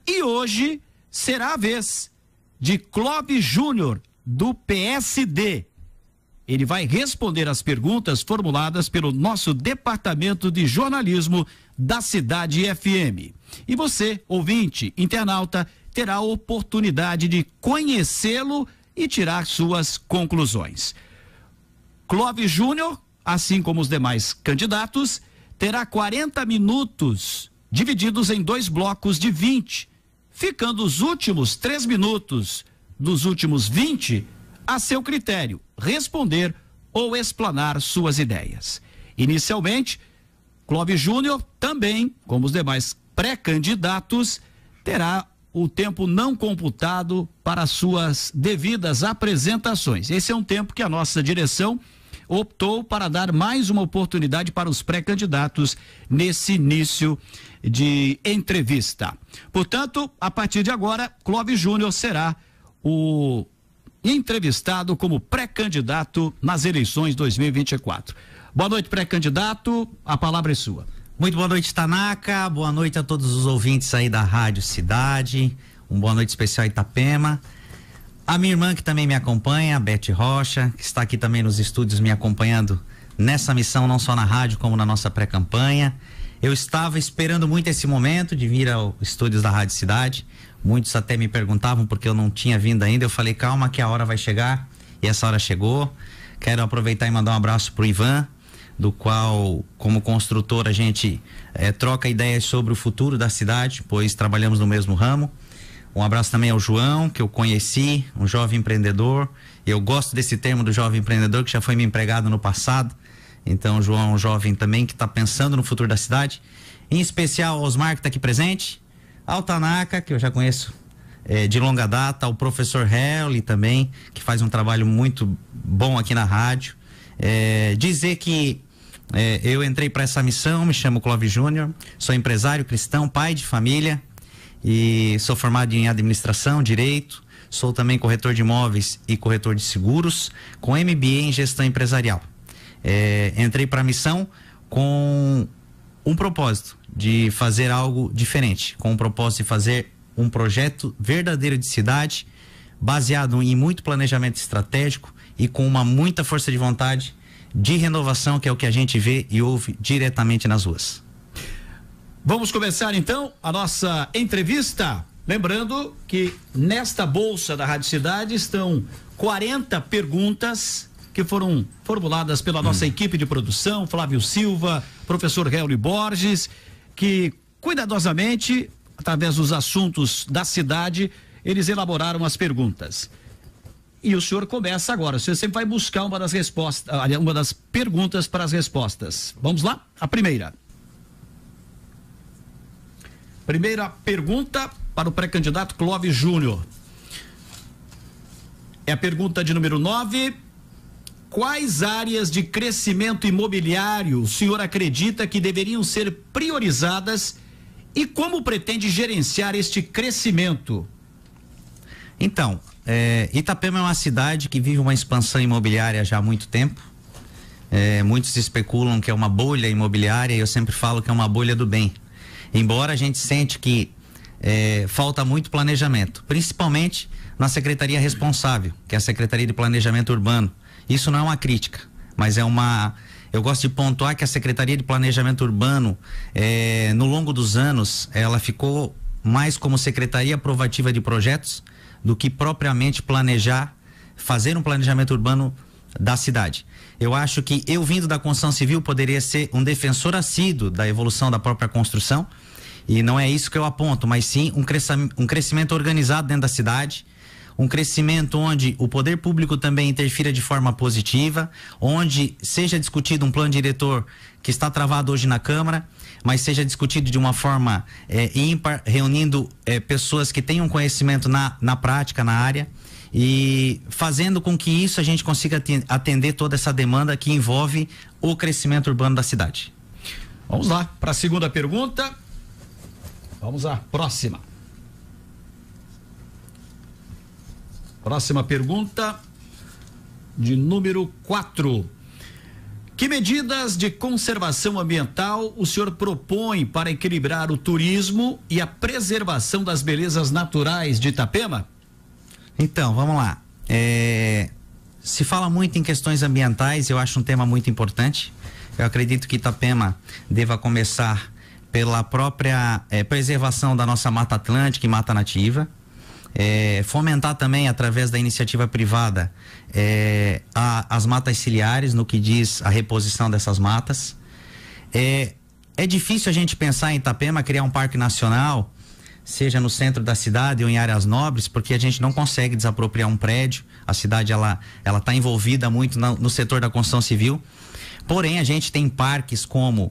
E hoje será a vez de Clóvis Júnior, do PSD. Ele vai responder as perguntas formuladas pelo nosso departamento de jornalismo da Cidade FM. E você, ouvinte, internauta, terá a oportunidade de conhecê-lo e tirar suas conclusões. Clóvis Júnior, assim como os demais candidatos, terá 40 minutos divididos em 2 blocos de 20, ficando os últimos 3 minutos dos últimos 20 a seu critério, responder ou explanar suas ideias. Inicialmente, Clóvis Júnior também, como os demais pré-candidatos, terá o tempo não computado para suas devidas apresentações. Esse é um tempo que a nossa direção optou para dar mais uma oportunidade para os pré-candidatos nesse início de entrevista. Portanto, a partir de agora, Clóvis Júnior será o entrevistado como pré-candidato nas eleições 2024. Boa noite, pré-candidato, a palavra é sua. Muito boa noite, Tanaka, boa noite a todos os ouvintes aí da Rádio Cidade, boa noite especial a Itapema. A minha irmã que também me acompanha, a Beth Rocha, que está aqui também nos estúdios me acompanhando nessa missão, não só na rádio como na nossa pré-campanha. Eu estava esperando muito esse momento de vir aos estúdios da Rádio Cidade. Muitos até me perguntavam porque eu não tinha vindo ainda. Eu falei, calma que a hora vai chegar, e essa hora chegou. Quero aproveitar e mandar um abraço pro Ivan, do qual, como construtor, a gente troca ideias sobre o futuro da cidade, pois trabalhamos no mesmo ramo. Um abraço também ao João, que eu conheci, um jovem empreendedor. Eu gosto desse termo do jovem empreendedor, que já foi meu empregado no passado. Então, o João é um jovem também que está pensando no futuro da cidade. Em especial ao Osmar, que está aqui presente. Ao Tanaka, que eu já conheço de longa data. Ao professor Helly também, que faz um trabalho muito bom aqui na rádio. Dizer que eu entrei para essa missão, me chamo Clóvis Júnior, sou empresário cristão, pai de família. E sou formado em administração, direito, sou também corretor de imóveis e corretor de seguros, com MBA em gestão empresarial. Entrei para a missão com um propósito de fazer algo diferente, com um propósito de fazer um projeto verdadeiro de cidade, baseado em muito planejamento estratégico e com muita força de vontade de renovação, que é o que a gente vê e ouve diretamente nas ruas. Vamos começar então a nossa entrevista. Lembrando que nesta bolsa da Rádio Cidade estão 40 perguntas que foram formuladas pela nossa equipe de produção, Flávio Silva, professor Helly Borges, que cuidadosamente, através dos assuntos da cidade, eles elaboraram as perguntas. E o senhor começa agora. O senhor sempre vai buscar uma das respostas, uma das perguntas para as respostas. Vamos lá? A primeira. Primeira pergunta para o pré-candidato Clóvis Júnior. É a pergunta de número 9. Quais áreas de crescimento imobiliário o senhor acredita que deveriam ser priorizadas e como pretende gerenciar este crescimento? Então, Itapema é uma cidade que vive uma expansão imobiliária já há muito tempo. Muitos especulam que é uma bolha imobiliária e eu sempre falo que é uma bolha do bem. Embora a gente sente que falta muito planejamento, principalmente na secretaria responsável, que é a Secretaria de Planejamento Urbano. Isso não é uma crítica, mas eu gosto de pontuar que a Secretaria de Planejamento Urbano, no longo dos anos, ela ficou mais como secretaria aprovativa de projetos do que propriamente fazer um planejamento urbano da cidade. Eu acho que eu, vindo da construção civil, poderia ser um defensor assíduo da evolução da própria construção, e não é isso que eu aponto, mas sim um crescimento organizado dentro da cidade, um crescimento onde o poder público também interfira de forma positiva, onde seja discutido um plano diretor que está travado hoje na Câmara, mas seja discutido de uma forma ímpar, reunindo pessoas que tenham conhecimento na prática, na área, e fazendo com que isso a gente consiga atender toda essa demanda que envolve o crescimento urbano da cidade. Vamos lá para a segunda pergunta. Vamos lá, próxima. Próxima pergunta, de número 4. Que medidas de conservação ambiental o senhor propõe para equilibrar o turismo e a preservação das belezas naturais de Itapema? Então, vamos lá. Se fala muito em questões ambientais, eu acho um tema muito importante. Eu acredito que Itapema deva começar pela própria preservação da nossa Mata Atlântica e Mata Nativa. Fomentar também, através da iniciativa privada, as matas ciliares, no que diz a reposição dessas matas. É difícil a gente pensar em Itapema criar um parque nacional, seja no centro da cidade ou em áreas nobres, porque a gente não consegue desapropriar um prédio. A cidade ela está envolvida muito no setor da construção civil. Porém, a gente tem parques como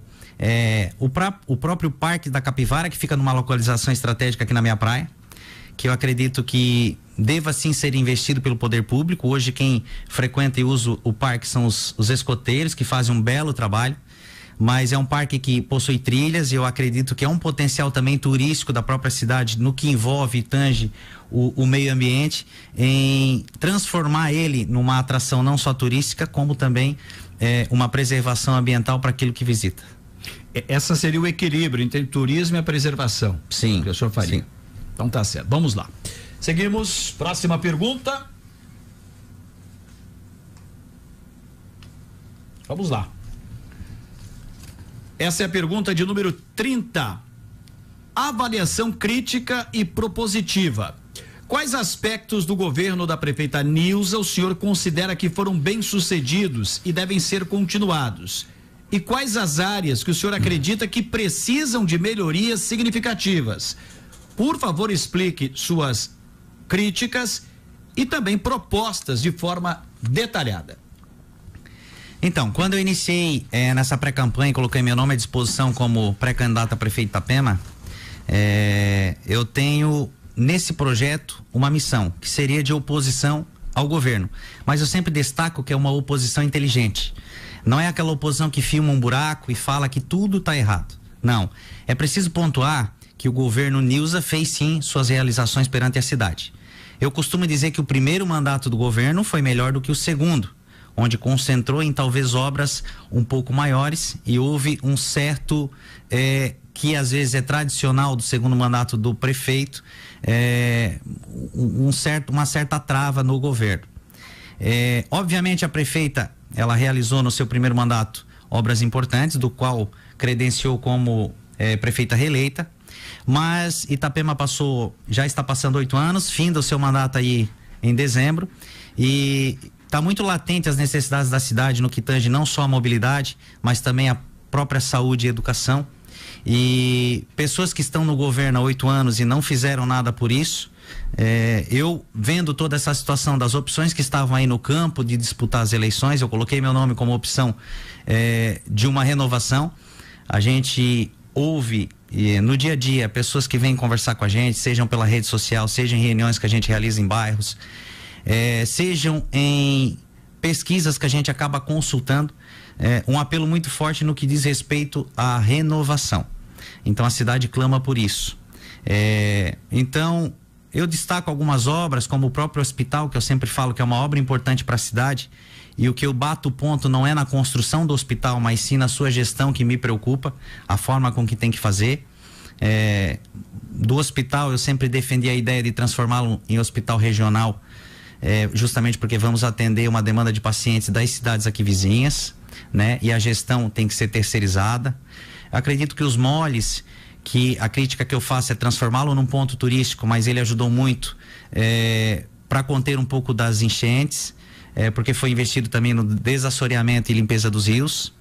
o próprio Parque da Capivara, que fica numa localização estratégica aqui na minha praia, que eu acredito que deva sim ser investido pelo poder público. Hoje quem frequenta e usa o parque são os escoteiros, que fazem um belo trabalho, mas é um parque que possui trilhas e eu acredito que é um potencial também turístico da própria cidade no que envolve e tange o meio ambiente, em transformar ele numa atração não só turística, como também uma preservação ambiental para aquilo que visita. Essa seria o equilíbrio entre turismo e a preservação. Sim. Que o senhor faria. Sim. Então tá certo, vamos lá. Seguimos, próxima pergunta. Vamos lá. Essa é a pergunta de número 30. Avaliação crítica e propositiva. Quais aspectos do governo da prefeita Nilza o senhor considera que foram bem-sucedidos e devem ser continuados? E quais as áreas que o senhor acredita que precisam de melhorias significativas? Por favor, explique suas críticas e também propostas de forma detalhada. Então, quando eu iniciei nessa pré-campanha e coloquei meu nome à disposição como pré-candidato a prefeito de Itapema, eu tenho nesse projeto uma missão que seria de oposição ao governo, mas eu sempre destaco que é uma oposição inteligente. Não é aquela oposição que filma um buraco e fala que tudo está errado. Não, é preciso pontuar que o governo Nilza fez sim suas realizações perante a cidade. Eu costumo dizer que o primeiro mandato do governo foi melhor do que o segundo, onde concentrou em talvez obras um pouco maiores e houve um certo, que às vezes é tradicional do segundo mandato do prefeito, uma certa trava no governo. Obviamente a prefeita, ela realizou no seu primeiro mandato obras importantes, do qual credenciou como prefeita reeleita, mas Itapema já está passando 8 anos, fim do seu mandato aí em dezembro, e está muito latente as necessidades da cidade no que tange não só a mobilidade, mas também a própria saúde e educação. E pessoas que estão no governo há 8 anos e não fizeram nada por isso, eu vendo toda essa situação das opções que estavam aí no campo de disputar as eleições, eu coloquei meu nome como opção de uma renovação. A gente ouve no dia a dia pessoas que vêm conversar com a gente, sejam pela rede social, sejam em reuniões que a gente realiza em bairros, sejam em pesquisas que a gente acaba consultando, um apelo muito forte no que diz respeito à renovação. Então a cidade clama por isso. Então eu destaco algumas obras, como o próprio hospital, que eu sempre falo que é uma obra importante para a cidade, e o que eu bato o ponto não é na construção do hospital, mas sim na sua gestão, que me preocupa, a forma com que tem que fazer. Do hospital eu sempre defendi a ideia de transformá-lo em hospital regional, justamente porque vamos atender uma demanda de pacientes das cidades aqui vizinhas, né? E a gestão tem que ser terceirizada. Acredito que os moles, que a crítica que eu faço é transformá-lo num ponto turístico, mas ele ajudou muito para conter um pouco das enchentes, porque foi investido também no desassoreamento e limpeza dos rios.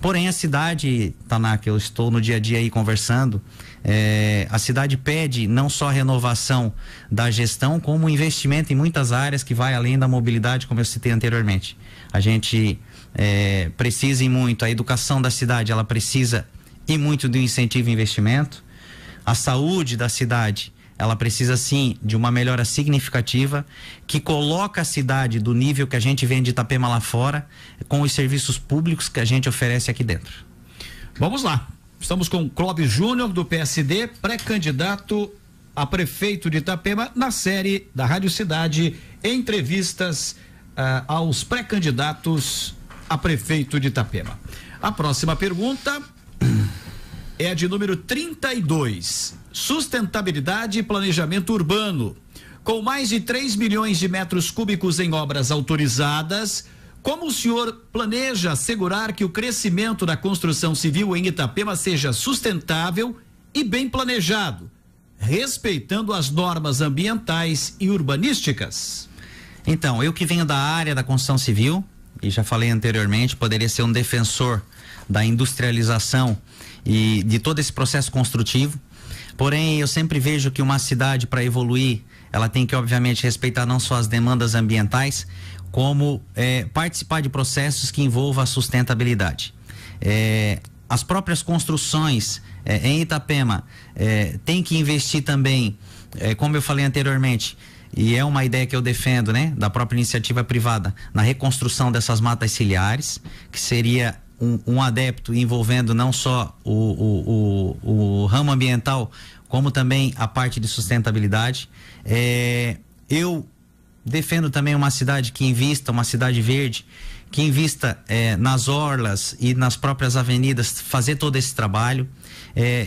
Porém a cidade, Tanaka, eu estou no dia a dia aí conversando, a cidade pede não só a renovação da gestão, como investimento em muitas áreas que vai além da mobilidade, como eu citei anteriormente. A gente precisa ir muito, a educação da cidade, ela precisa ir muito de um incentivo e investimento. A saúde da cidade, ela precisa sim de uma melhora significativa, que coloca a cidade do nível que a gente vem de Itapema lá fora, com os serviços públicos que a gente oferece aqui dentro. Vamos lá, estamos com Clóvis Júnior do PSD, pré-candidato a prefeito de Itapema, na série da Rádio Cidade, entrevistas aos pré-candidatos a prefeito de Itapema. A próxima pergunta é a de número 32. Sustentabilidade e planejamento urbano. Com mais de 3 milhões de metros cúbicos em obras autorizadas, como o senhor planeja assegurar que o crescimento da construção civil em Itapema seja sustentável e bem planejado, respeitando as normas ambientais e urbanísticas? Então, eu que venho da área da construção civil, e já falei anteriormente, poderia ser um defensor da industrialização e de todo esse processo construtivo. Porém, eu sempre vejo que uma cidade, para evoluir, ela tem que, obviamente, respeitar não só as demandas ambientais, como participar de processos que envolvam a sustentabilidade. As próprias construções em Itapema tem que investir também, como eu falei anteriormente, e é uma ideia que eu defendo, né, da própria iniciativa privada, na reconstrução dessas matas ciliares, que seria um adepto envolvendo não só o ramo ambiental, como também a parte de sustentabilidade. Eu defendo também uma cidade que invista, uma cidade verde, que invista nas orlas e nas próprias avenidas, fazer todo esse trabalho.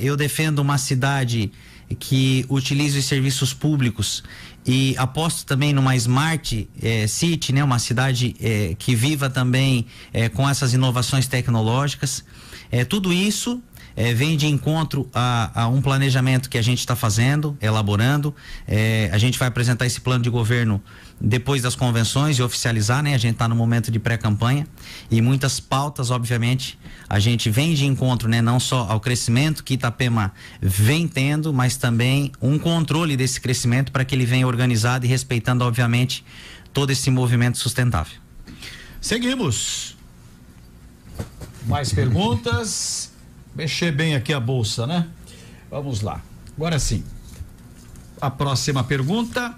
Eu defendo uma cidade que utilize os serviços públicos e aposto também numa Smart City, né? Uma cidade que viva também com essas inovações tecnológicas. Tudo isso vem de encontro a um planejamento que a gente está fazendo, elaborando. A gente vai apresentar esse plano de governo depois das convenções e oficializar, né? A gente está no momento de pré-campanha e muitas pautas, obviamente, a gente vem de encontro, né? Não só ao crescimento que Itapema vem tendo, mas também um controle desse crescimento para que ele venha organizado e respeitando, obviamente, todo esse movimento sustentável. Seguimos. Mais perguntas? Mexer bem aqui a bolsa, né? Vamos lá. Agora sim. A próxima pergunta,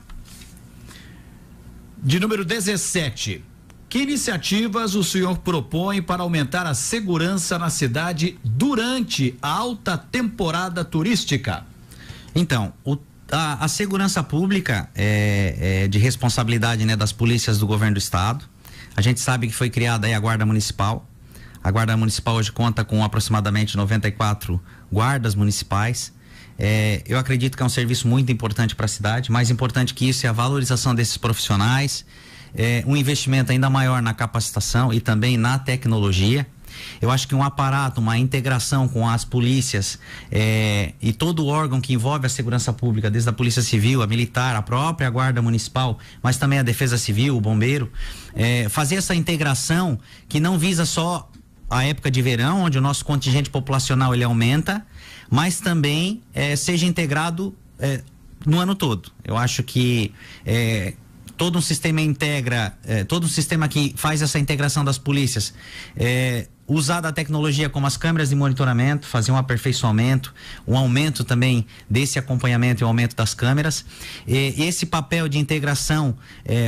de número 17. Que iniciativas o senhor propõe para aumentar a segurança na cidade durante a alta temporada turística? Então, a segurança pública é de responsabilidade, né, das polícias do governo do estado. A gente sabe que foi criada aí a Guarda Municipal. A Guarda Municipal hoje conta com aproximadamente 94 guardas municipais. Eu acredito que é um serviço muito importante para a cidade. Mais importante que isso é a valorização desses profissionais, um investimento ainda maior na capacitação e também na tecnologia. Eu acho que um aparato, uma integração com as polícias e todo o órgão que envolve a segurança pública, desde a Polícia Civil, a Militar, a própria Guarda Municipal, mas também a Defesa Civil, o Bombeiro, fazer essa integração que não visa só a época de verão, onde o nosso contingente populacional ele aumenta, mas também seja integrado no ano todo. Eu acho que todo um sistema todo um sistema que faz essa integração das polícias, usar da tecnologia como as câmeras de monitoramento, fazer um aperfeiçoamento, um aumento também desse acompanhamento e o aumento das câmeras. Esse papel de integração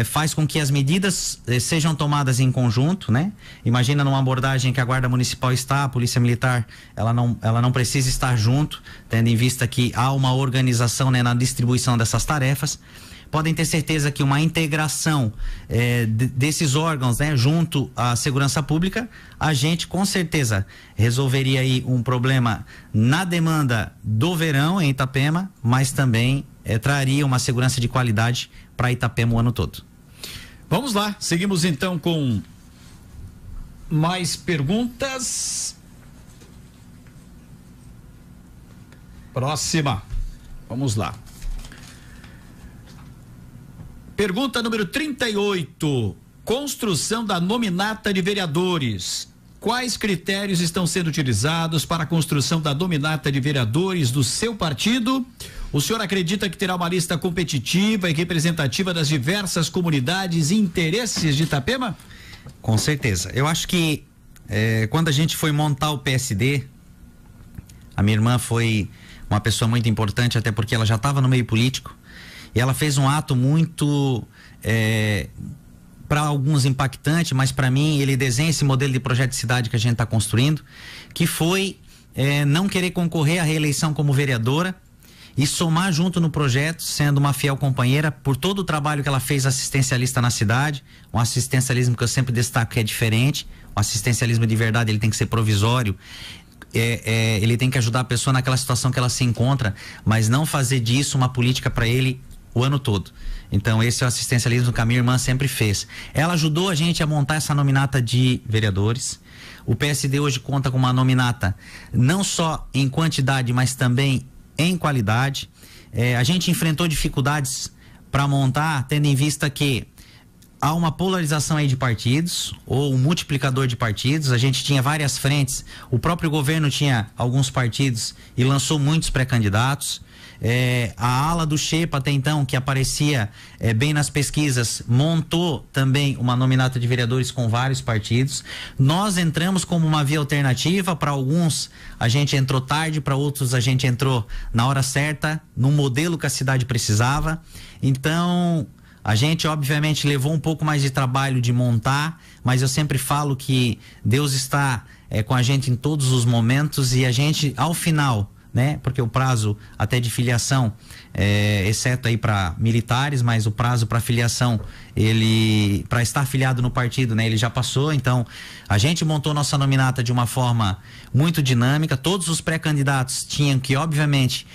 faz com que as medidas sejam tomadas em conjunto, né? Imagina numa abordagem que a Guarda Municipal está, a Polícia Militar, ela não precisa estar junto, tendo em vista que há uma organização, né, na distribuição dessas tarefas. Podem ter certeza que uma integração desses órgãos, né, junto à segurança pública, a gente com certeza resolveria aí um problema na demanda do verão em Itapema, mas também traria uma segurança de qualidade para Itapema o ano todo. Vamos lá, seguimos então com mais perguntas. Próxima, vamos lá. Pergunta número 38. Construção da nominata de vereadores. Quais critérios estão sendo utilizados para a construção da nominata de vereadores do seu partido? O senhor acredita que terá uma lista competitiva e representativa das diversas comunidades e interesses de Itapema? Com certeza. Eu acho que quando a gente foi montar o PSD, a minha irmã foi uma pessoa muito importante, até porque ela já estava no meio político. E ela fez um ato muito, para alguns impactante, mas para mim ele desenha esse modelo de projeto de cidade que a gente está construindo, que foi não querer concorrer à reeleição como vereadora e somar junto no projeto, sendo uma fiel companheira por todo o trabalho que ela fez assistencialista na cidade, um assistencialismo que eu sempre destaco que é diferente. O assistencialismo de verdade, ele tem que ser provisório, ele tem que ajudar a pessoa naquela situação que ela se encontra, mas não fazer disso uma política para ele o ano todo. Então esse é o assistencialismo que a minha irmã sempre fez. Ela ajudou a gente a montar essa nominata de vereadores. O PSD hoje conta com uma nominata não só em quantidade, mas também em qualidade. A gente enfrentou dificuldades para montar, tendo em vista que há uma polarização aí de partidos, ou um multiplicador de partidos. A gente tinha várias frentes, o próprio governo tinha alguns partidos e lançou muitos pré-candidatos. A ala do Xepa até então, que aparecia bem nas pesquisas, montou também uma nominata de vereadores com vários partidos. Nós entramos como uma via alternativa. Para alguns a gente entrou tarde, para outros a gente entrou na hora certa, no modelo que a cidade precisava. Então a gente obviamente levou um pouco mais de trabalho de montar, mas eu sempre falo que Deus está com a gente em todos os momentos, e a gente ao final, né? Porque o prazo até de filiação, exceto aí para militares, mas o prazo para filiação, ele para estar filiado no partido, né? Ele já passou. Então a gente montou nossa nominata de uma forma muito dinâmica. Todos os pré-candidatos tinham que, obviamente,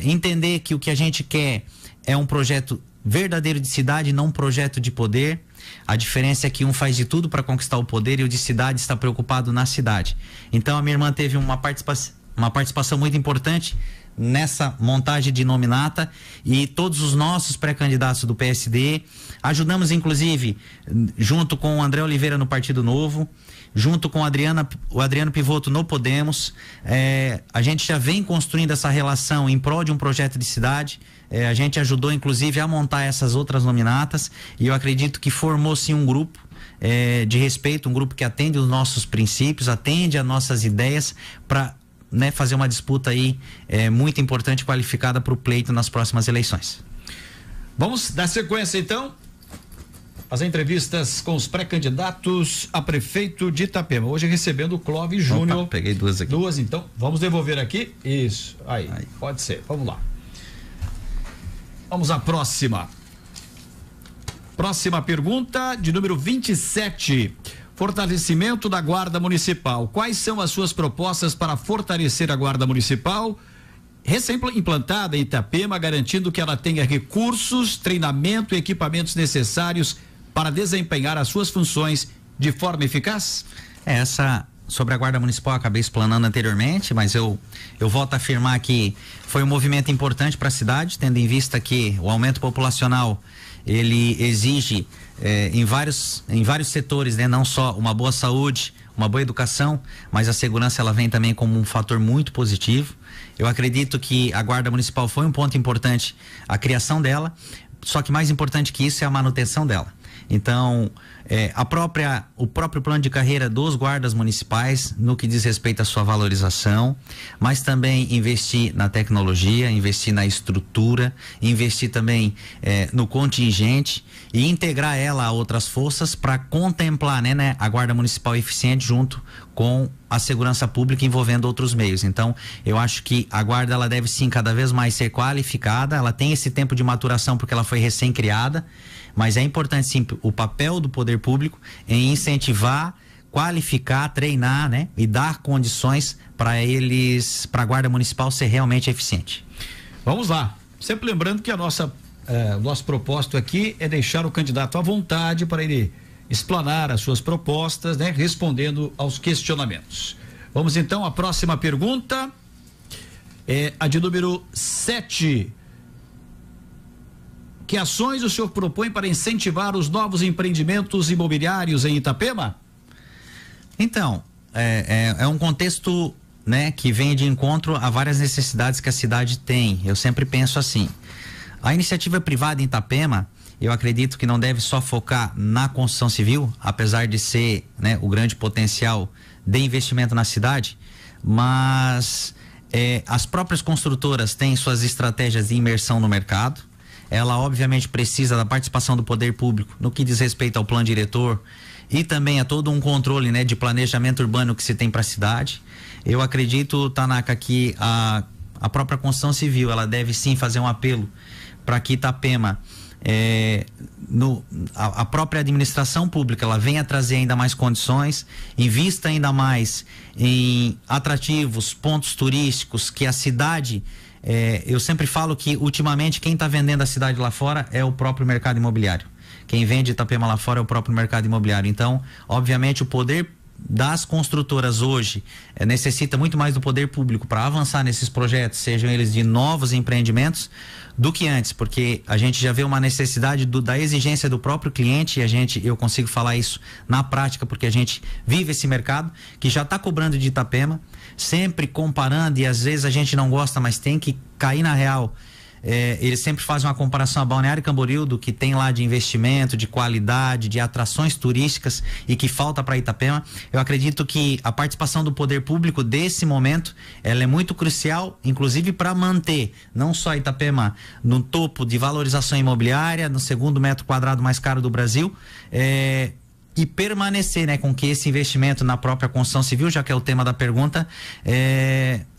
entender que o que a gente quer é um projeto verdadeiro de cidade, não um projeto de poder. A diferença é que um faz de tudo para conquistar o poder e o de cidade está preocupado na cidade. Então a minha irmã teve uma participação muito importante nessa montagem de nominata, e todos os nossos pré-candidatos do PSD ajudamos, inclusive junto com o André Oliveira no Partido Novo, junto com o Adriano Pivoto no Podemos. A gente já vem construindo essa relação em prol de um projeto de cidade. A gente ajudou inclusive a montar essas outras nominatas, e eu acredito que formou-se um grupo de respeito, um grupo que atende os nossos princípios, atende às nossas ideias, para fazer uma disputa aí muito importante, qualificada para o pleito nas próximas eleições. Vamos dar sequência então às entrevistas com os pré-candidatos a prefeito de Itapema. Hoje recebendo o Clóvis Júnior. Peguei duas aqui. Duas, então. Vamos devolver aqui. Isso. Aí. Pode ser. Vamos lá. Vamos à próxima. Próxima pergunta, de número 27. Fortalecimento da Guarda Municipal. Quais são as suas propostas para fortalecer a Guarda Municipal, recém-implantada em Itapema, garantindo que ela tenha recursos, treinamento e equipamentos necessários para desempenhar as suas funções de forma eficaz? Sobre a Guarda Municipal, acabei explanando anteriormente, mas eu volto a afirmar que foi um movimento importante para a cidade, tendo em vista que o aumento populacional, ele exige em vários setores, né? Não só uma boa saúde, uma boa educação, mas a segurança, ela vem também como um fator muito positivo. Eu acredito que a Guarda Municipal foi um ponto importante, a criação dela, só que mais importante que isso é a manutenção dela. Então, o próprio plano de carreira dos guardas municipais, no que diz respeito à sua valorização, mas também investir na tecnologia, investir na estrutura, investir também no contingente e integrar ela a outras forças para contemplar, né, a Guarda Municipal eficiente junto com a segurança pública, envolvendo outros meios. Então, eu acho que a guarda, ela deve sim cada vez mais ser qualificada. Ela tem esse tempo de maturação porque ela foi recém-criada, mas é importante sim o papel do poder público em incentivar, qualificar, treinar, né, e dar condições para a Guarda Municipal ser realmente eficiente. Vamos lá. Sempre lembrando que o nosso propósito aqui é deixar o candidato à vontade para ele explanar as suas propostas, né, respondendo aos questionamentos. Vamos então à próxima pergunta, a de número 7. Que ações o senhor propõe para incentivar os novos empreendimentos imobiliários em Itapema? Então, é um contexto, né, que vem de encontro a várias necessidades que a cidade tem. Eu sempre penso assim: a iniciativa privada em Itapema, eu acredito que não deve só focar na construção civil, apesar de ser, né, o grande potencial de investimento na cidade, mas as próprias construtoras têm suas estratégias de imersão no mercado. Ela obviamente precisa da participação do poder público no que diz respeito ao plano diretor e também a todo um controle, né, de planejamento urbano que se tem para a cidade. Eu acredito, Tanaka, que a a própria Constituição Civil, ela deve sim fazer um apelo para que Itapema, a própria administração pública, ela venha trazer ainda mais condições, invista ainda mais em atrativos, pontos turísticos, que a cidade, eu sempre falo que ultimamente quem está vendendo a cidade lá fora é o próprio mercado imobiliário. Quem vende Itapema lá fora é o próprio mercado imobiliário. Então, obviamente, o poder das construtoras hoje necessita muito mais do poder público para avançar nesses projetos, sejam eles de novos empreendimentos, do que antes, porque a gente já vê uma necessidade da exigência do próprio cliente, e eu consigo falar isso na prática, porque a gente vive esse mercado que já está cobrando de Itapema, sempre comparando, e às vezes a gente não gosta, mas tem que cair na real. Eles sempre fazem uma comparação a Balneário Camboriú, do que tem lá de investimento, de qualidade, de atrações turísticas e que falta para Itapema. Eu acredito que a participação do poder público desse momento, ela é muito crucial, inclusive para manter não só Itapema no topo de valorização imobiliária, no segundo metro quadrado mais caro do Brasil, e permanecer, né, com que esse investimento na própria construção civil, já que é o tema da pergunta,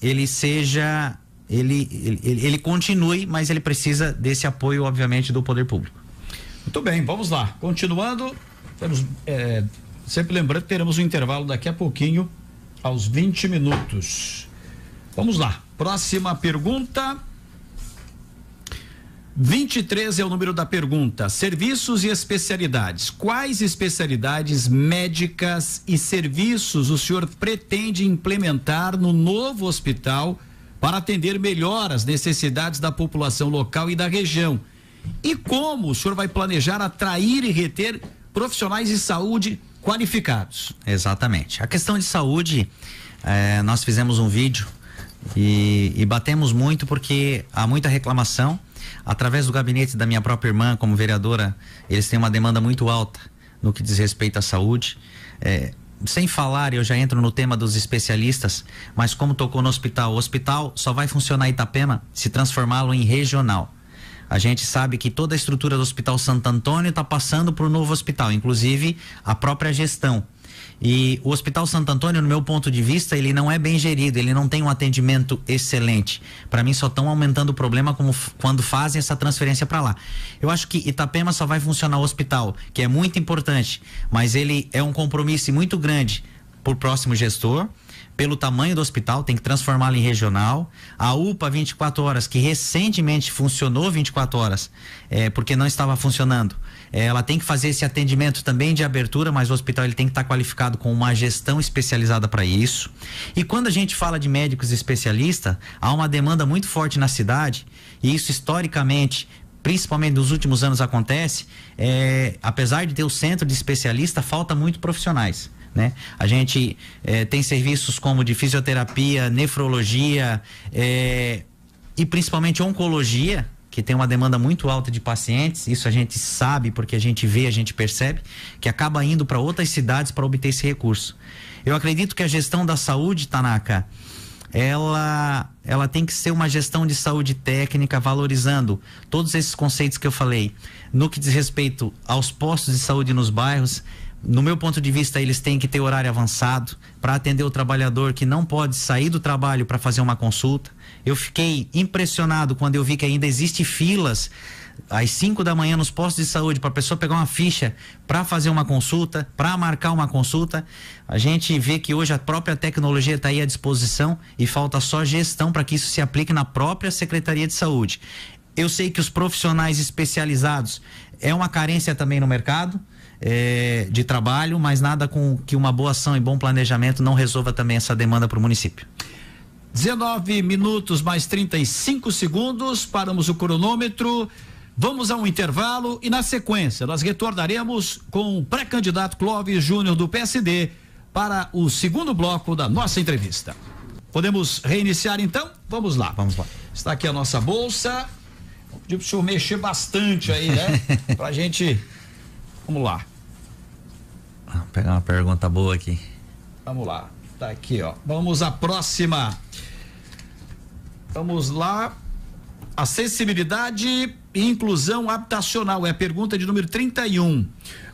ele seja... Ele continue, mas ele precisa desse apoio, obviamente, do poder público. Muito bem, vamos lá. Continuando, temos, sempre lembrando que teremos um intervalo daqui a pouquinho, aos 20 minutos. Vamos lá. Próxima pergunta. 23 é o número da pergunta. Serviços e especialidades. Quais especialidades médicas e serviços o senhor pretende implementar no novo hospital para atender melhor as necessidades da população local e da região? E como o senhor vai planejar atrair e reter profissionais de saúde qualificados? Exatamente. A questão de saúde, nós fizemos um vídeo e batemos muito, porque há muita reclamação. Através do gabinete da minha própria irmã, como vereadora, eles têm uma demanda muito alta no que diz respeito à saúde. Sem falar, eu já entro no tema dos especialistas, mas como tocou no hospital, o hospital só vai funcionar em Itapema se transformá-lo em regional. A gente sabe que toda a estrutura do Hospital Santo Antônio está passando para o novo hospital, inclusive a própria gestão. E o Hospital Santo Antônio, no meu ponto de vista, ele não é bem gerido, ele não tem um atendimento excelente. Para mim, só estão aumentando o problema quando fazem essa transferência para lá. Eu acho que Itapema só vai funcionar o hospital, que é muito importante, mas ele é um compromisso muito grande por próximo gestor, pelo tamanho do hospital, tem que transformá-lo em regional. A UPA 24 horas, que recentemente funcionou 24 horas, porque não estava funcionando, ela tem que fazer esse atendimento também de abertura, mas o hospital ele tem que estar qualificado com uma gestão especializada para isso. E quando a gente fala de médicos especialistas, há uma demanda muito forte na cidade, e isso historicamente, principalmente nos últimos anos, acontece. Apesar de ter o centro de especialista, falta muito profissionais, né? A gente tem serviços como de fisioterapia, nefrologia, e principalmente oncologia, que tem uma demanda muito alta de pacientes. Isso a gente sabe, porque a gente vê, a gente percebe, que acaba indo para outras cidades para obter esse recurso. Eu acredito que a gestão da saúde, Tanaka, ela tem que ser uma gestão de saúde técnica, valorizando todos esses conceitos que eu falei. No que diz respeito aos postos de saúde nos bairros, no meu ponto de vista, eles têm que ter horário avançado para atender o trabalhador que não pode sair do trabalho para fazer uma consulta. Eu fiquei impressionado quando eu vi que ainda existe filas às 5 da manhã nos postos de saúde para a pessoa pegar uma ficha para fazer uma consulta, para marcar uma consulta. A gente vê que hoje a própria tecnologia está aí à disposição e falta só gestão para que isso se aplique na própria Secretaria de Saúde. Eu sei que os profissionais especializados é uma carência também no mercado de trabalho, mas nada com que uma boa ação e bom planejamento não resolva também essa demanda para o município. 19 minutos mais 35 segundos, paramos o cronômetro, vamos a um intervalo e na sequência nós retornaremos com o pré-candidato Clóvis Júnior do PSD para o segundo bloco da nossa entrevista. Podemos reiniciar então? Vamos lá. Vamos lá. Está aqui a nossa bolsa, vou pedir para o senhor mexer bastante aí, né? Pra gente, vamos lá. Vou pegar uma pergunta boa aqui. Vamos lá, tá aqui, ó. Vamos à próxima. Vamos lá. Acessibilidade e inclusão habitacional. É a pergunta de número 31.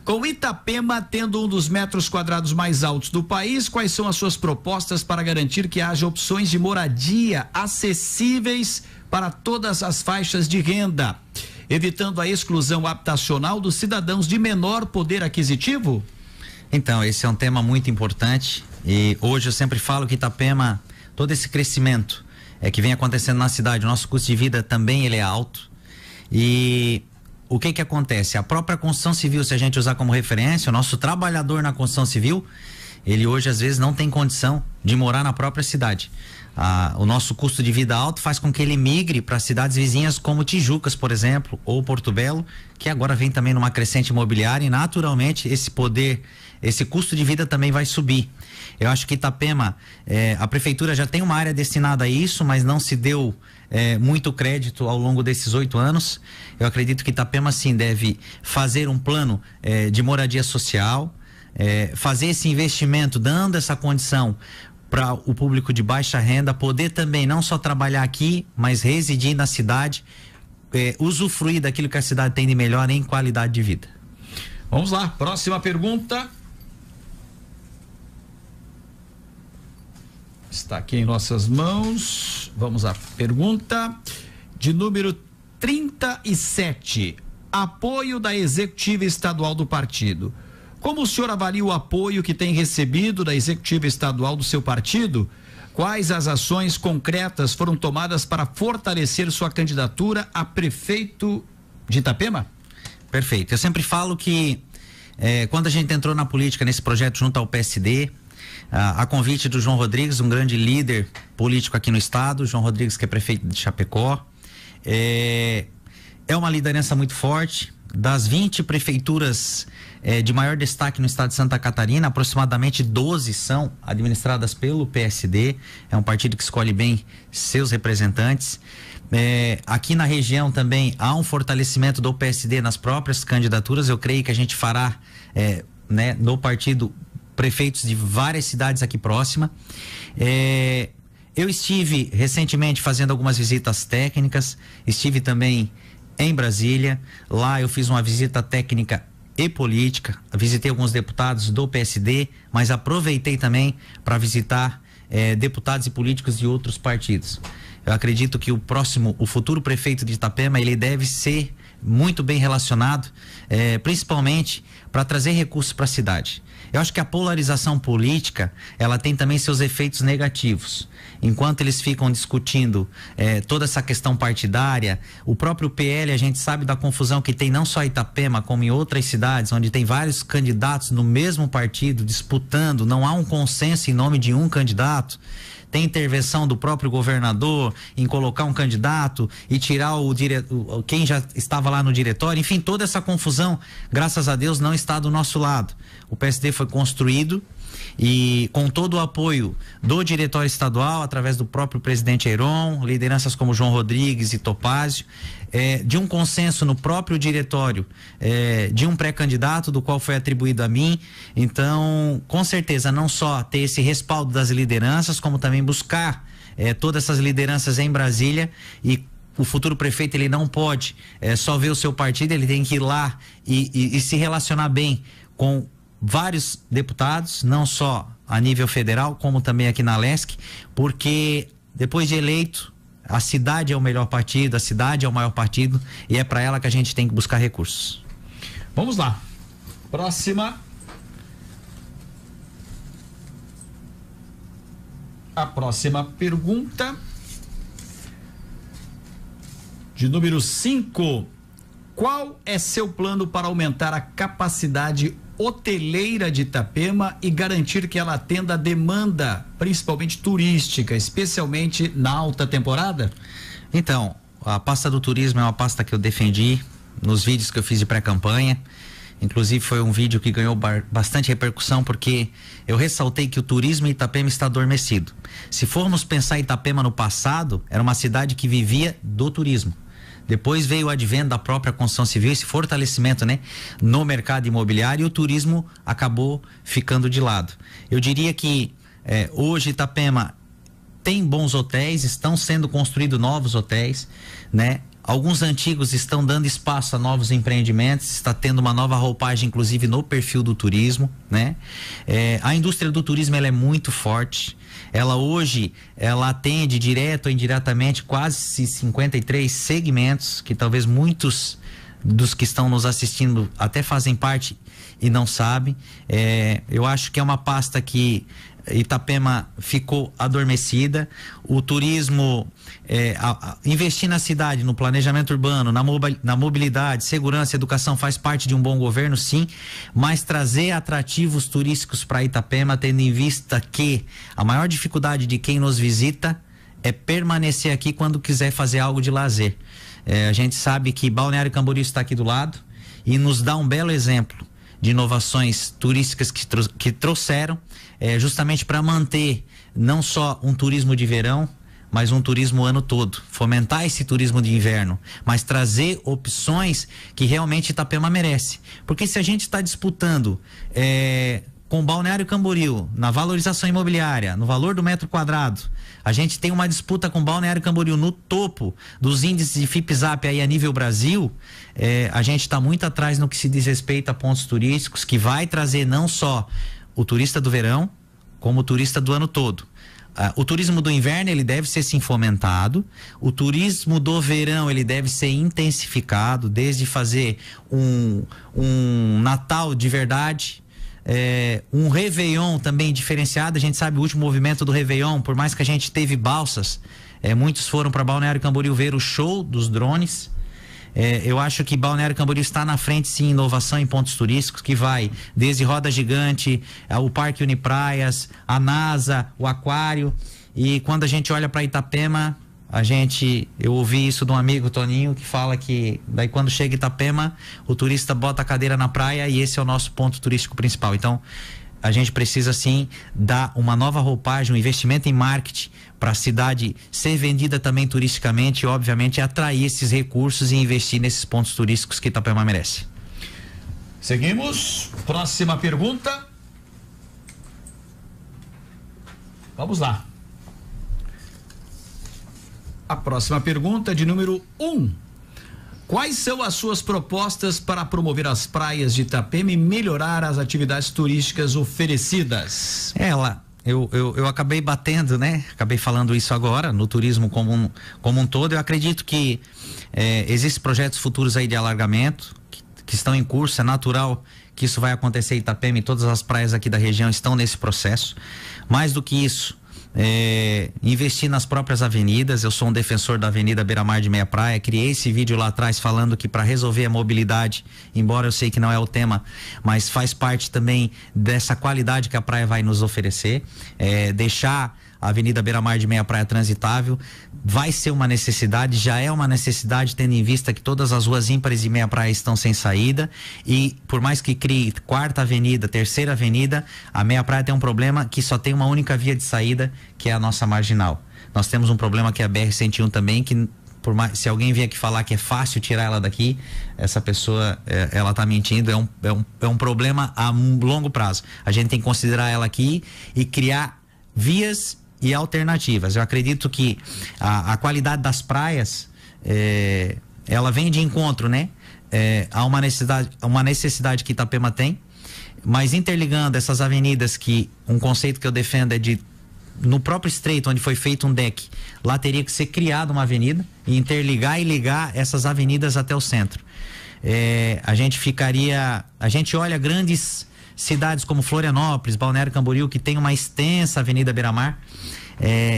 Com Itapema tendo um dos metros quadrados mais altos do país, quais são as suas propostas para garantir que haja opções de moradia acessíveis para todas as faixas de renda, evitando a exclusão habitacional dos cidadãos de menor poder aquisitivo? Então, esse é um tema muito importante e hoje eu sempre falo que Itapema, todo esse crescimento que vem acontecendo na cidade, o nosso custo de vida também ele é alto. E o que acontece? A própria construção civil, se a gente usar como referência, o nosso trabalhador na construção civil, ele hoje às vezes não tem condição de morar na própria cidade. O nosso custo de vida alto faz com que ele migre para cidades vizinhas como Tijucas, por exemplo, ou Porto Belo, que agora vem também numa crescente imobiliária e naturalmente esse custo de vida também vai subir. Eu acho que Itapema, a prefeitura já tem uma área destinada a isso, mas não se deu muito crédito ao longo desses 8 anos. Eu acredito que Itapema sim deve fazer um plano de moradia social, fazer esse investimento dando essa condição para o público de baixa renda poder também não só trabalhar aqui, mas residir na cidade, usufruir daquilo que a cidade tem de melhor em qualidade de vida. Vamos lá, próxima pergunta. Está aqui em nossas mãos. Vamos à pergunta de número 37. Apoio da executiva estadual do partido. Como o senhor avalia o apoio que tem recebido da executiva estadual do seu partido? Quais as ações concretas foram tomadas para fortalecer sua candidatura a prefeito de Itapema? Perfeito. Eu sempre falo que quando a gente entrou na política nesse projeto junto ao PSD, a convite do João Rodrigues, um grande líder político aqui no estado, João Rodrigues, que é prefeito de Chapecó, é uma liderança muito forte. Das 20 prefeituras de maior destaque no estado de Santa Catarina, aproximadamente 12 são administradas pelo PSD. É um partido que escolhe bem seus representantes. Aqui na região também há um fortalecimento do PSD nas próprias candidaturas. Eu creio que a gente fará no partido prefeitos de várias cidades aqui próxima. Eu estive recentemente fazendo algumas visitas técnicas, estive também em Brasília. Lá eu fiz uma visita técnica e política, visitei alguns deputados do PSD, mas aproveitei também para visitar deputados e políticos de outros partidos. Eu acredito que o futuro prefeito de Itapema, ele deve ser muito bem relacionado, principalmente para trazer recursos para a cidade. Eu acho que a polarização política, ela tem também seus efeitos negativos. Enquanto eles ficam discutindo toda essa questão partidária, o próprio PL, a gente sabe da confusão que tem não só em Itapema, como em outras cidades, onde tem vários candidatos no mesmo partido disputando, não há um consenso em nome de um candidato. Tem intervenção do próprio governador em colocar um candidato e tirar quem já estava lá no diretório. Enfim, toda essa confusão, graças a Deus, não está do nosso lado. O PSD foi construído e com todo o apoio do diretório estadual, através do próprio presidente Heron, lideranças como João Rodrigues e Topázio, de um consenso no próprio diretório, de um pré-candidato do qual foi atribuído a mim. Então, com certeza, não só ter esse respaldo das lideranças, como também buscar todas essas lideranças em Brasília. E o futuro prefeito, ele não pode só ver o seu partido, ele tem que ir lá e se relacionar bem com vários deputados, não só a nível federal, como também aqui na LESC, porque depois de eleito, a cidade é o melhor partido, a cidade é o maior partido e é para ela que a gente tem que buscar recursos. Vamos lá. Próxima. A próxima pergunta de número 5. Qual é seu plano para aumentar a capacidade hoteleira de Itapema e garantir que ela atenda a demanda, principalmente turística, especialmente na alta temporada? Então, a pasta do turismo é uma pasta que eu defendi nos vídeos que eu fiz de pré-campanha. Inclusive foi um vídeo que ganhou bastante repercussão, porque eu ressaltei que o turismo em Itapema está adormecido. Se formos pensar em Itapema no passado, era uma cidade que vivia do turismo. Depois veio o advento da própria construção civil, esse fortalecimento, no mercado imobiliário, e o turismo acabou ficando de lado. Eu diria que hoje Itapema tem bons hotéis, estão sendo construídos novos hotéis, Alguns antigos estão dando espaço a novos empreendimentos, está tendo uma nova roupagem, inclusive no perfil do turismo, né? A indústria do turismo, ela é muito forte. Ela hoje, ela atende direto ou indiretamente quase 53 segmentos, que talvez muitos dos que estão nos assistindo até fazem parte e não sabem. Eu acho que é uma pasta que Itapema ficou adormecida. O turismo, investir na cidade, no planejamento urbano, na mobilidade, segurança, educação faz parte de um bom governo, sim, mas trazer atrativos turísticos para Itapema, tendo em vista que a maior dificuldade de quem nos visita é permanecer aqui quando quiser fazer algo de lazer. A gente sabe que Balneário Camboriú está aqui do lado e nos dá um belo exemplo de inovações turísticas que trouxeram justamente para manter não só um turismo de verão, mas um turismo o ano todo. Fomentar esse turismo de inverno, mas trazer opções que realmente Itapema merece. Porque se a gente está disputando com Balneário Camboriú na valorização imobiliária, no valor do metro quadrado, a gente tem uma disputa com Balneário Camboriú no topo dos índices de FIPZAP aí a nível Brasil. A gente está muito atrás no que se diz respeito a pontos turísticos, que vai trazer não só o turista do verão, como o turista do ano todo. O turismo do inverno, ele deve ser sim fomentado. O turismo do verão, ele deve ser intensificado, desde fazer um Natal de verdade, um Réveillon também diferenciado. A gente sabe o último movimento do Réveillon, por mais que a gente teve balsas, muitos foram para Balneário Camboriú ver o show dos drones. Eu acho que Balneário Camboriú está na frente, sim, em inovação em pontos turísticos, que vai desde Roda Gigante, o Parque Unipraias, a NASA, o Aquário. E quando a gente olha para Itapema, eu ouvi isso de um amigo, Toninho, que fala que daí quando chega Itapema, o turista bota a cadeira na praia e esse é o nosso ponto turístico principal. Então, a gente precisa sim dar uma nova roupagem, um investimento em marketing para a cidade ser vendida também turisticamente e, obviamente, atrair esses recursos e investir nesses pontos turísticos que Itapema merece. Seguimos. Próxima pergunta. Vamos lá. A próxima pergunta é de número 1. Quais são as suas propostas para promover as praias de Itapema e melhorar as atividades turísticas oferecidas? Eu acabei batendo, né? Acabei falando isso agora, no turismo como um todo. Eu acredito que existem projetos futuros aí de alargamento que estão em curso. É natural que isso vai acontecer em Itapema e todas as praias aqui da região estão nesse processo. Mais do que isso, investir nas próprias avenidas. Eu sou um defensor da Avenida Beira-Mar de Meia Praia, criei esse vídeo lá atrás falando que para resolver a mobilidade, embora eu sei que não é o tema, mas faz parte também dessa qualidade que a praia vai nos oferecer, deixar a Avenida Beira-Mar de Meia Praia transitável. Vai ser uma necessidade, já é uma necessidade, tendo em vista que todas as ruas ímpares de Meia Praia estão sem saída, e por mais que crie quarta avenida, terceira avenida, a Meia Praia tem um problema que só tem uma única via de saída, que é a nossa marginal. Nós temos um problema que é a BR-101 também, que se alguém vier aqui falar que é fácil tirar ela daqui, essa pessoa ela está mentindo. É um problema a longo prazo. A gente tem que considerar ela aqui e criar vias e alternativas. Eu acredito que a qualidade das praias ela vem de encontro, né? A uma necessidade que Itapema tem, mas interligando essas avenidas, que um conceito que eu defendo é no próprio estreito onde foi feito um deck, lá teria que ser criada uma avenida e interligar e ligar essas avenidas até o centro. A gente olha grandes cidades como Florianópolis, Balneário Camboriú, que tem uma extensa Avenida Beira-Mar.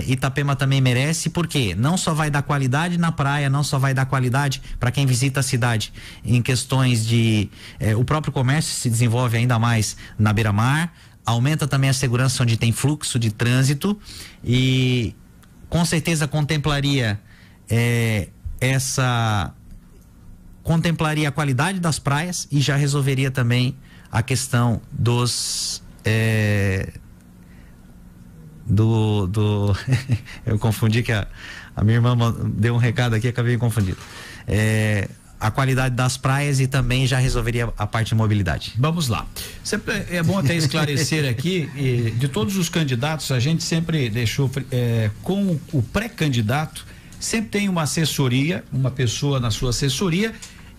Itapema também merece, porque não só vai dar qualidade na praia, não só vai dar qualidade para quem visita a cidade em questões de o próprio comércio se desenvolve ainda mais na Beira-Mar, aumenta também a segurança onde tem fluxo de trânsito e com certeza contemplaria a qualidade das praias e já resolveria também a questão dos eu confundi, que a minha irmã deu um recado aqui, acabei confundindo. A qualidade das praias e também já resolveria a parte de mobilidade. Vamos lá. Sempre é bom até esclarecer aqui, de todos os candidatos, a gente sempre deixou com o pré-candidato sempre tem uma assessoria, uma pessoa na sua assessoria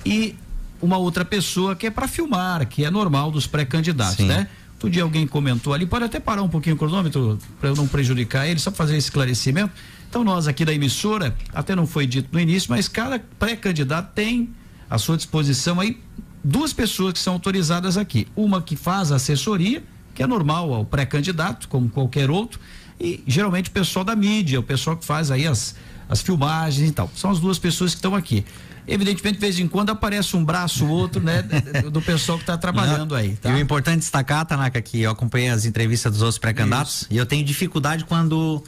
e uma outra pessoa que é para filmar, que é normal dos pré-candidatos, né? Outro dia alguém comentou ali, pode até parar um pouquinho o cronômetro para eu não prejudicar ele, só para fazer esse esclarecimento. Então nós aqui da emissora, até não foi dito no início, mas cada pré-candidato tem à sua disposição aí 2 pessoas que são autorizadas aqui. Uma que faz a assessoria, que é normal ao pré-candidato, como qualquer outro, e geralmente o pessoal da mídia, o pessoal que faz aí as filmagens e tal. São as 2 pessoas que estão aqui. Evidentemente, de vez em quando aparece um braço ou outro, né, do pessoal que está trabalhando aí. Tá? E o importante destacar, Tanaka, que eu acompanhei as entrevistas dos outros pré-candidatos e eu tenho dificuldade quando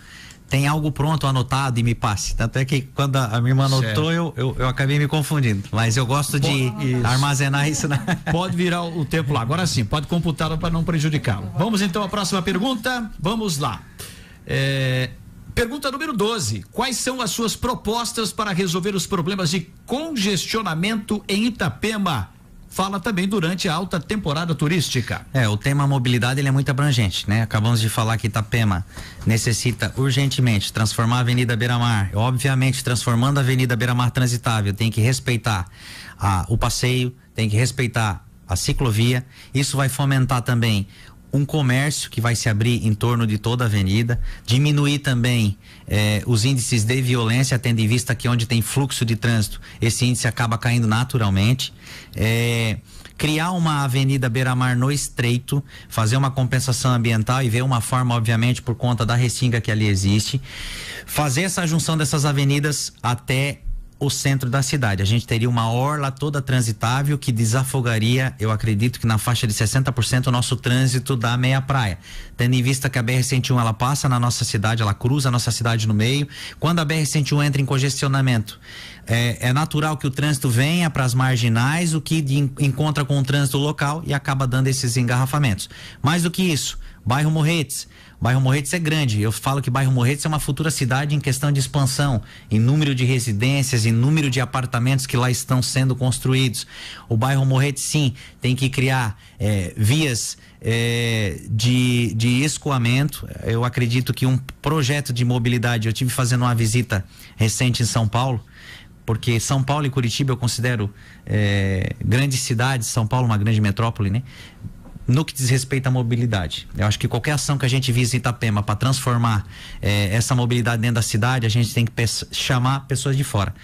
tem algo pronto, anotado e me passe. Tanto é que quando a minha irmã anotou, eu acabei me confundindo. Mas eu gosto de armazenar isso. Pode virar o tempo lá. Agora sim, pode computá-lo para não prejudicá-lo. Vamos então à próxima pergunta. Vamos lá. Pergunta número 12. Quais são as suas propostas para resolver os problemas de congestionamento em Itapema? Fala também durante a alta temporada turística. O tema mobilidade ele é muito abrangente, né? Acabamos de falar que Itapema necessita urgentemente transformar a Avenida Beira-Mar. Obviamente, transformando a Avenida Beira-Mar transitável, tem que respeitar o passeio, tem que respeitar a ciclovia. Isso vai fomentar também um comércio que vai se abrir em torno de toda a avenida, diminuir também os índices de violência, tendo em vista que onde tem fluxo de trânsito, esse índice acaba caindo naturalmente. Criar uma avenida Beira-Mar no estreito, fazer uma compensação ambiental e ver uma forma, obviamente, por conta da restinga que ali existe, fazer essa junção dessas avenidas até o centro da cidade. A gente teria uma orla toda transitável que desafogaria, eu acredito que na faixa de 60% o nosso trânsito da meia praia, tendo em vista que a BR-101 ela passa na nossa cidade, ela cruza a nossa cidade no meio. Quando a BR-101 entra em congestionamento, é natural que o trânsito venha para as marginais, o que encontra com o trânsito local e acaba dando esses engarrafamentos. Mais do que isso, bairro Morretes. Bairro Morretes é grande, eu falo que bairro Morretes é uma futura cidade em questão de expansão, em número de residências, em número de apartamentos que lá estão sendo construídos. O bairro Morretes sim, tem que criar vias de escoamento. Eu acredito que um projeto de mobilidade, eu tive fazendo uma visita recente em São Paulo, porque São Paulo e Curitiba eu considero grandes cidades, São Paulo uma grande metrópole, né? No que diz respeito à mobilidade, eu acho que qualquer ação que a gente visa em Itapema para transformar essa mobilidade dentro da cidade, a gente tem que chamar pessoas de fora.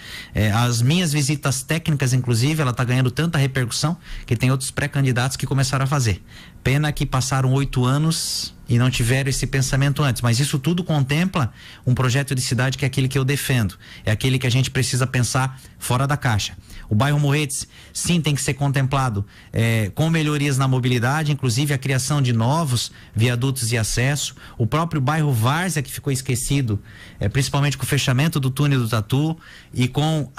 As minhas visitas técnicas, inclusive, ela está ganhando tanta repercussão que tem outros pré-candidatos que começaram a fazer. Pena que passaram 8 anos e não tiveram esse pensamento antes, mas isso tudo contempla um projeto de cidade que é aquele que eu defendo, é aquele que a gente precisa pensar fora da caixa. O bairro Morretes, sim, tem que ser contemplado com melhorias na mobilidade, inclusive a criação de novos viadutos e acesso. O próprio bairro Várzea, que ficou esquecido, principalmente com o fechamento do túnel do Tatu e com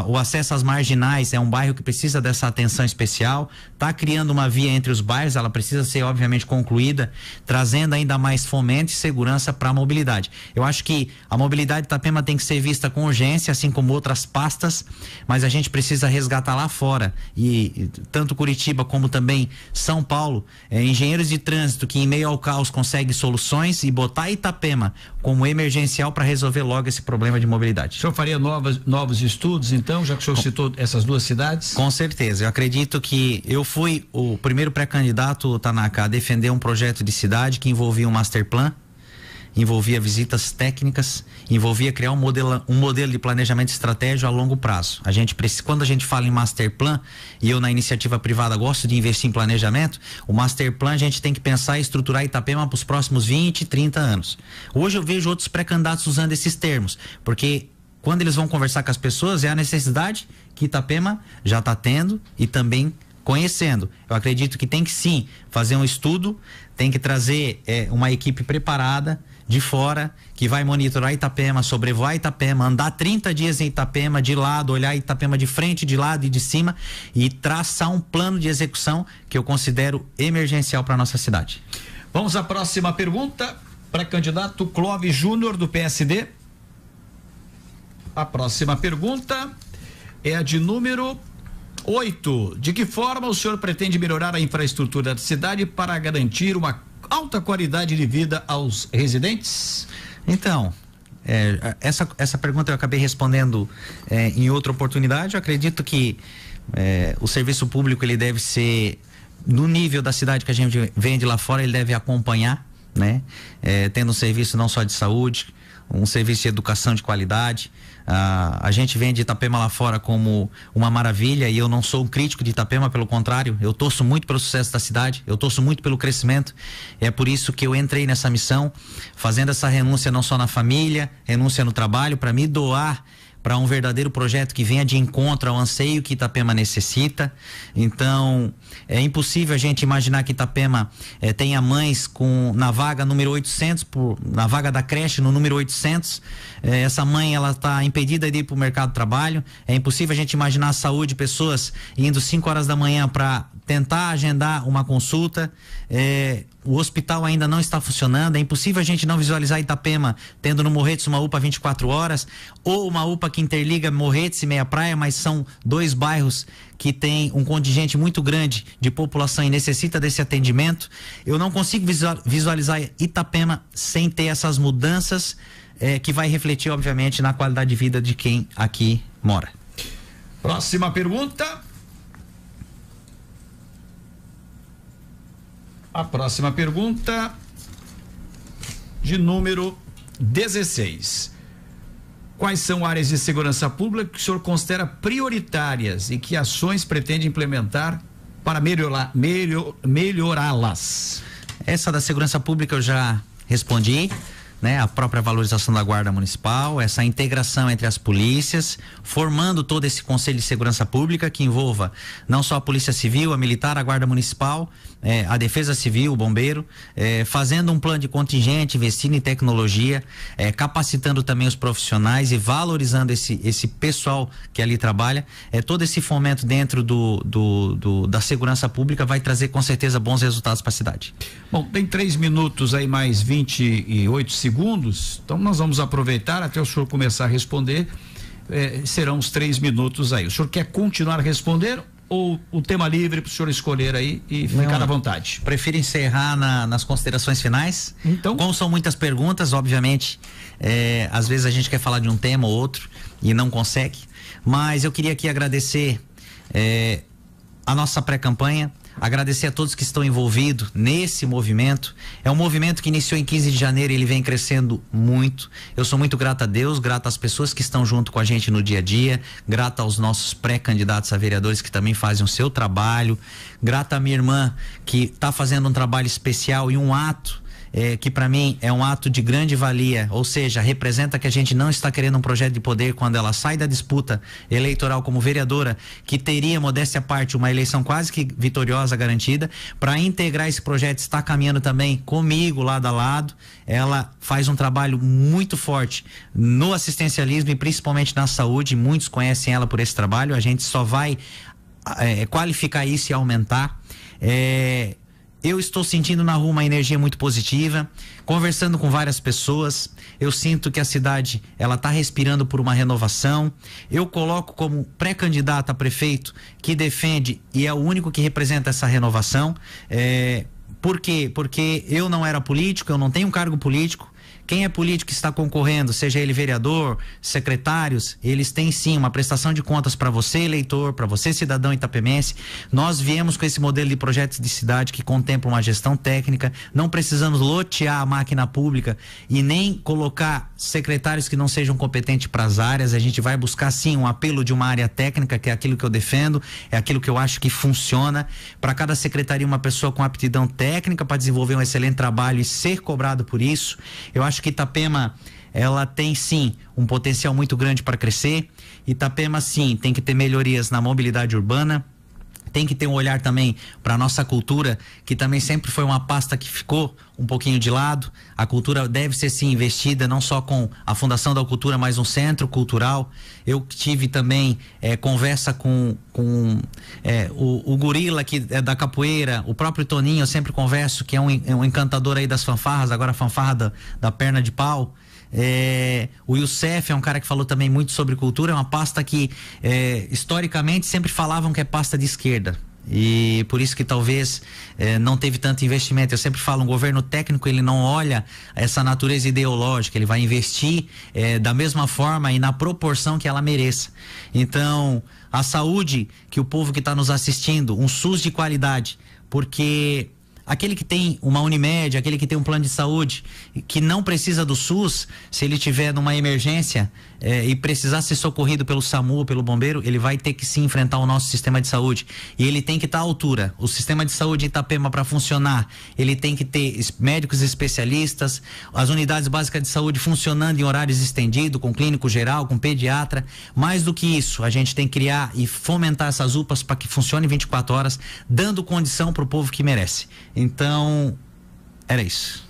o acesso às marginais, é um bairro que precisa dessa atenção especial. Está criando uma via entre os bairros, ela precisa ser obviamente concluída, trazendo ainda mais fomento e segurança para a mobilidade. Eu acho que a mobilidade de Itapema tem que ser vista com urgência, assim como outras pastas, mas a gente precisa resgatar lá fora, e tanto Curitiba como também São Paulo, engenheiros de trânsito que em meio ao caos conseguem soluções, e botar Itapema como emergencial para resolver logo esse problema de mobilidade. O senhor faria novos estudos, então, já que o senhor citou essas 2 cidades? Com certeza, eu acredito que eu fui o primeiro pré-candidato, Tanaka, a defender um projeto de cidade que envolvia um master plan, envolvia visitas técnicas, envolvia criar um modelo de planejamento estratégico a longo prazo. Quando a gente fala em master plan, e eu na iniciativa privada gosto de investir em planejamento, o master plan a gente tem que pensar e estruturar Itapema para os próximos 20, 30 anos. Hoje eu vejo outros pré-candidatos usando esses termos, porque quando eles vão conversar com as pessoas, é a necessidade que Itapema já está tendo e também conhecendo. Eu acredito que tem que sim fazer um estudo, tem que trazer uma equipe preparada de fora, que vai monitorar Itapema, sobrevoar Itapema, andar 30 dias em Itapema, de lado, olhar Itapema de frente, de lado e de cima, e traçar um plano de execução que eu considero emergencial para nossa cidade. Vamos à próxima pergunta, para candidato Clóvis Júnior, do PSD. A próxima pergunta é a de número 8. De que forma o senhor pretende melhorar a infraestrutura da cidade para garantir uma alta qualidade de vida aos residentes? Então, Essa pergunta eu acabei respondendo em outra oportunidade. Eu acredito que o serviço público ele deve ser no nível da cidade que a gente vende lá fora, ele deve acompanhar, né? Tendo um serviço não só de saúde, um serviço de educação de qualidade. A gente vende Itapema lá fora como uma maravilha, e eu não sou um crítico de Itapema, pelo contrário, eu torço muito pelo sucesso da cidade, eu torço muito pelo crescimento. É por isso que eu entrei nessa missão, fazendo essa renúncia não só na família, renúncia no trabalho, para me doar para um verdadeiro projeto que venha de encontro ao anseio que Itapema necessita. Então, é impossível a gente imaginar que Itapema tenha mães na vaga número 800, na vaga da creche no número 800. Essa mãe, ela está impedida de ir para o mercado de trabalho. É impossível a gente imaginar a saúde, pessoas indo 5 horas da manhã para tentar agendar uma consulta. O hospital ainda não está funcionando. É impossível a gente não visualizar Itapema tendo no Morretes uma UPA 24 horas, ou uma UPA que interliga Morretes e Meia Praia, mas são 2 bairros que tem um contingente muito grande de população e necessita desse atendimento. Eu não consigo visualizar Itapema sem ter essas mudanças, que vai refletir, obviamente, na qualidade de vida de quem aqui mora. Próxima pergunta. A próxima pergunta, de número 16. Quais são áreas de segurança pública que o senhor considera prioritárias e que ações pretende implementar para melhorá-las? Essa da segurança pública eu já respondi, né? A própria valorização da Guarda Municipal, essa integração entre as polícias, formando todo esse Conselho de Segurança Pública que envolva não só a Polícia Civil, a Militar, a Guarda Municipal, a Defesa Civil, o Bombeiro, fazendo um plano de contingente, investindo em tecnologia, capacitando também os profissionais e valorizando esse pessoal que ali trabalha. Todo esse fomento dentro da segurança pública vai trazer com certeza bons resultados para a cidade. Bom, tem 3 minutos aí, mais 28 segundos, então nós vamos aproveitar até o senhor começar a responder. Serão os 3 minutos aí. O senhor quer continuar a responder ou o tema livre para o senhor escolher aí e ficar à vontade? Prefiro encerrar nas considerações finais. Então, como são muitas perguntas, obviamente, às vezes a gente quer falar de um tema ou outro e não consegue, mas eu queria aqui agradecer a nossa pré-campanha, agradecer a todos que estão envolvidos nesse movimento. É um movimento que iniciou em 15 de janeiro e ele vem crescendo muito. Eu sou muito grato a Deus, grato às pessoas que estão junto com a gente no dia a dia, grato aos nossos pré-candidatos a vereadores que também fazem o seu trabalho, grato à minha irmã que está fazendo um trabalho especial e um ato que para mim é um ato de grande valia, ou seja, representa que a gente não está querendo um projeto de poder quando ela sai da disputa eleitoral como vereadora, que teria, modéstia à parte, uma eleição quase que vitoriosa garantida. Para integrar esse projeto, está caminhando também comigo lado a lado. Ela faz um trabalho muito forte no assistencialismo e principalmente na saúde. Muitos conhecem ela por esse trabalho. A gente só vai qualificar isso e aumentar. Eu estou sentindo na rua uma energia muito positiva, conversando com várias pessoas. Eu sinto que a cidade, ela está respirando por uma renovação. Eu coloco como pré-candidato a prefeito que defende e é o único que representa essa renovação. Por quê? Porque eu não era político, eu não tenho um cargo político. Quem é político que está concorrendo, seja ele vereador, secretários, eles têm sim uma prestação de contas para você, eleitor, para você, cidadão itapemense. Nós viemos com esse modelo de projetos de cidade que contempla uma gestão técnica. Não precisamos lotear a máquina pública e nem colocar secretários que não sejam competentes para as áreas. A gente vai buscar sim um apelo de uma área técnica, que é aquilo que eu defendo, é aquilo que eu acho que funciona. Para cada secretaria, uma pessoa com aptidão técnica para desenvolver um excelente trabalho e ser cobrado por isso. Eu acho que Itapema, ela tem sim um potencial muito grande para crescer. Itapema sim tem que ter melhorias na mobilidade urbana, tem que ter um olhar também para a nossa cultura, que também sempre foi uma pasta que ficou um pouquinho de lado. A cultura deve ser sim investida, não só com a Fundação da Cultura, mas um centro cultural. Eu tive também conversa com o Gorila que é da capoeira, o próprio Toninho, eu sempre converso, que é um encantador aí das fanfarras, agora a fanfarra da perna de pau. O Youssef é um cara que falou também muito sobre cultura. É uma pasta que historicamente sempre falavam que é pasta de esquerda. E por isso que talvez não teve tanto investimento. Eu sempre falo, um governo técnico, ele não olha essa natureza ideológica, ele vai investir da mesma forma e na proporção que ela mereça. Então, a saúde, que o povo que está nos assistindo, um SUS de qualidade, porque aquele que tem uma Unimed, aquele que tem um plano de saúde, que não precisa do SUS, se ele tiver numa emergência e precisar ser socorrido pelo SAMU, pelo bombeiro, ele vai ter que se enfrentar o nosso sistema de saúde. E ele tem que estar à altura. O sistema de saúde de Itapema, para funcionar, ele tem que ter médicos especialistas, as unidades básicas de saúde funcionando em horários estendidos, com clínico geral, com pediatra. Mais do que isso, a gente tem que criar e fomentar essas UPAs para que funcione 24 horas, dando condição para o povo que merece. Então, era isso.